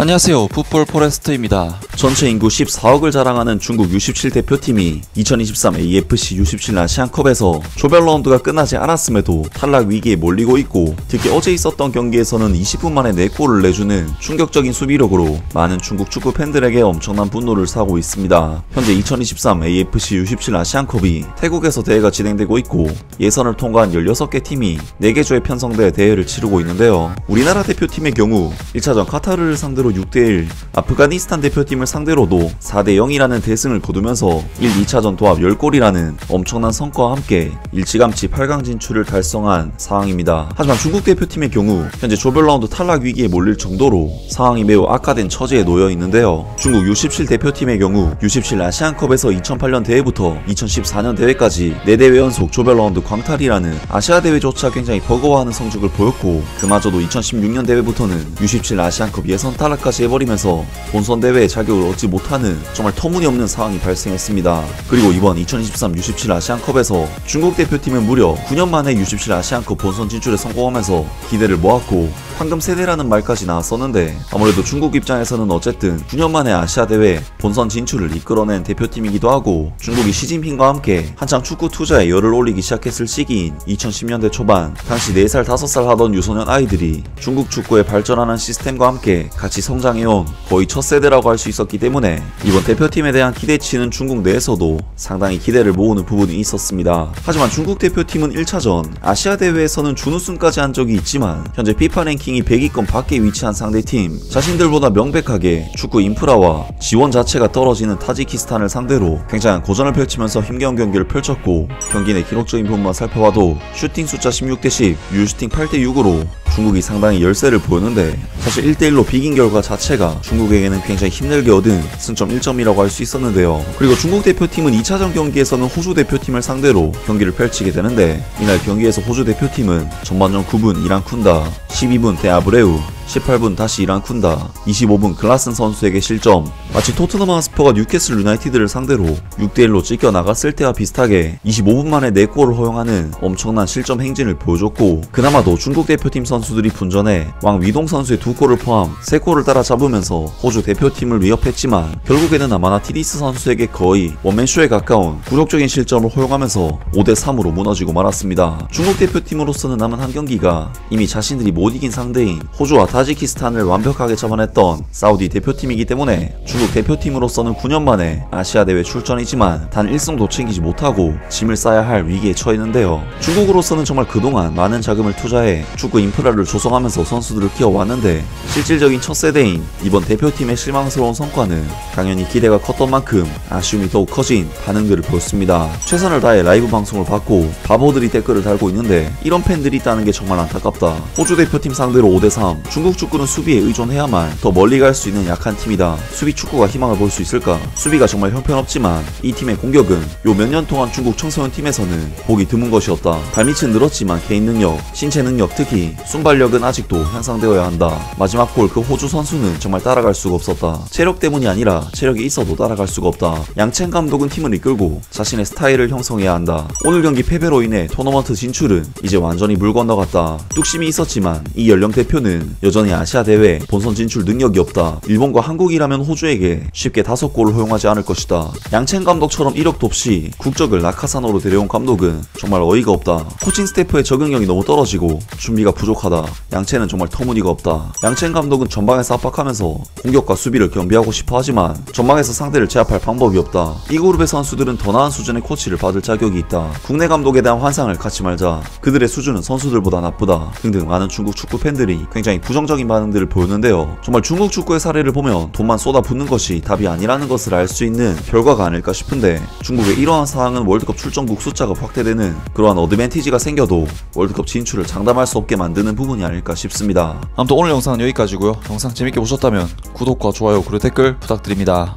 안녕하세요, 풋볼 포레스트입니다. 전체 인구 14억을 자랑하는 중국 U17 대표팀이 2023 AFC U17 아시안컵에서 조별 라운드가 끝나지 않았음에도 탈락 위기에 몰리고 있고, 특히 어제 있었던 경기에서는 20분 만에 4골을 내주는 충격적인 수비력으로 많은 중국 축구 팬들에게 엄청난 분노를 사고 있습니다. 현재 2023 AFC U17 아시안컵이 태국에서 대회가 진행되고 있고, 예선을 통과한 16개 팀이 4개 조에 편성돼 대회를 치르고 있는데요. 우리나라 대표팀의 경우 1차전 카타르를 상대로 6대1, 아프가니스탄 대표팀을 상대로도 4대0이라는 대승을 거두면서 1, 2차전 도합 10골이라는 엄청난 성과와 함께 일찌감치 8강 진출을 달성한 상황입니다. 하지만 중국 대표팀의 경우 현재 조별 라운드 탈락 위기에 몰릴 정도로 상황이 매우 악화된 처지에 놓여 있는데요. 중국 U17 대표팀의 경우 U17 아시안컵에서 2008년 대회부터 2014년 대회까지 4대회 연속 조별 라운드 광탈이라는 아시아 대회조차 굉장히 버거워하는 성적을 보였고, 그마저도 2016년 대회부터는 U17 아시안컵 예선 탈락까지 해버리면서 본선 대회에 자격을 얻지 못하는 정말 터무니없는 상황이 발생했습니다. 그리고 이번 2023 U17 아시안컵에서 중국 대표팀은 무려 9년 만에 U17 아시안컵 본선 진출에 성공하면서 기대를 모았고, 황금 세대라는 말까지 나왔었는데, 아무래도 중국 입장에서는 어쨌든 9년 만에 아시아 대회 본선 진출을 이끌어낸 대표팀이기도 하고, 중국이 시진핑과 함께 한창 축구 투자에 열을 올리기 시작했을 시기인 2010년대 초반, 당시 4살 5살 하던 유소년 아이들이 중국 축구의 발전하는 시스템과 함께 같이 성장해온 거의 첫 세대라고 할 수 있었기 때문에 이번 대표팀에 대한 기대치는 중국 내에서도 상당히 기대를 모으는 부분이 있었습니다. 하지만 중국 대표팀은 1차전 아시아 대회에서는 준우승까지 한 적이 있지만, 현재 FIFA 랭킹이 100위권 밖에 위치한 상대팀, 자신들보다 명백하게 축구 인프라와 지원 자체가 떨어지는 타지키스탄을 상대로 굉장한 고전을 펼치면서 힘겨운 경기를 펼쳤고, 경기 내 기록적인 부분만 살펴봐도 슈팅 숫자 16대10, 유슈팅 8대6으로 중국이 상당히 열세를 보였는데, 사실 1대1로 비긴 결과 자체가 중국에게는 굉장히 힘들게 얻은 승점 1점이라고 할 수 있었는데요. 그리고 중국 대표팀은 2차전 경기에서는 호주 대표팀을 상대로 경기를 펼치게 되는데, 이날 경기에서 호주 대표팀은 전반전 9분 이란 쿤다, 12분 데 아브레우, 18분 다시 이란 쿤다, 25분 글라슨 선수에게 실점. 마치 토트넘 하스퍼가 뉴캐슬 유나이티드를 상대로 6대1로 찢겨 나갔을 때와 비슷하게 25분 만에 4골을 허용하는 엄청난 실점 행진을 보여줬고, 그나마도 중국 대표팀 선수들이 분전해 왕 위동 선수의 2골을 포함 3골을 따라잡으면서 호주 대표팀을 위협했지만, 결국에는 아마나티디스 선수에게 거의 원맨쇼에 가까운 굴욕적인 실점을 허용하면서 5대3으로 무너지고 말았습니다. 중국 대표팀으로서는 남은 한 경기가 이미 자신들이 못 이긴 상대인 호주와 타지키스탄을 완벽하게 잡아냈던 사우디 대표팀이기 때문에, 중국 대표팀으로서는 9년 만에 아시아 대회 출전이지만 단 1승도 챙기지 못하고 짐을 싸야 할 위기에 처했는데요. 중국으로서는 정말 그동안 많은 자금을 투자해 축구 인프라를 조성하면서 선수들을 키워왔는데, 실질적인 첫 세대인 이번 대표팀의 실망스러운 성과는 당연히 기대가 컸던 만큼 아쉬움이 더욱 커진 반응들을 보였습니다. 최선을 다해 라이브 방송을 받고 바보들이 댓글을 달고 있는데, 이런 팬들이 있다는 게 정말 안타깝다. 호주 대표팀 상대로 5대3, 중국 축구는 수비에 의존해야만 더 멀리 갈 수 있는 약한 팀이다. 수비 축구가 희망을 볼 수 있을까? 수비가 정말 형편없지만 이 팀의 공격은 요 몇 년 동안 중국 청소년 팀에서는 보기 드문 것이었다. 발밑은 늘었지만 개인 능력, 신체 능력, 특히 순발력은 아직도 향상되어야 한다. 마지막 골 그 호주 선수는 정말 따라갈 수가 없었다. 체력 때문이 아니라 체력이 있어도 따라갈 수가 없다. 양첸 감독은 팀을 이끌고 자신의 스타일을 형성해야 한다. 오늘 경기 패배로 인해 토너먼트 진출은 이제 완전히 물 건너갔다. 뚝심이 있었지만 이 연령 대표는 여전히 아시아 대회 본선 진출 능력이 없다. 일본과 한국이라면 호주에게 쉽게 5골을 허용하지 않을 것이다. 양첸 감독처럼 이력도 없이 국적을 나카사노로 데려온 감독은 정말 어이가 없다. 코칭 스태프의 적응력이 너무 떨어지고 준비가 부족하다. 양첸은 정말 터무니가 없다. 양첸 감독은 전방에서 압박하면서 공격과 수비를 겸비하고 싶어 하지만 전방에서 상대를 제압할 방법이 없다. 이 그룹의 선수들은 더 나은 수준의 코치를 받을 자격이 있다. 국내 감독에 대한 환상을 갖지 말자. 그들의 수준은 선수들보다 나쁘다. 등등 많은 중국 축구 팬들이 굉장히 부정적인 반응들을 보였는데요. 정말 중국 축구의 사례를 보면 돈만 쏟아붓는 것이 답이 아니라는 것을 알 수 있는 결과가 아닐까 싶은데, 중국의 이러한 상황은 월드컵 출전국 숫자가 확대되는 그러한 어드밴티지가 생겨도 월드컵 진출을 장담할 수 없게 만드는 부분이 아닐까 싶습니다. 아무튼 오늘 영상은 여기까지고요. 영상 재밌게 보셨다면 구독과 좋아요 그리고 댓글 부탁드립니다.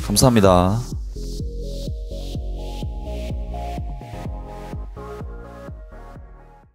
감사합니다.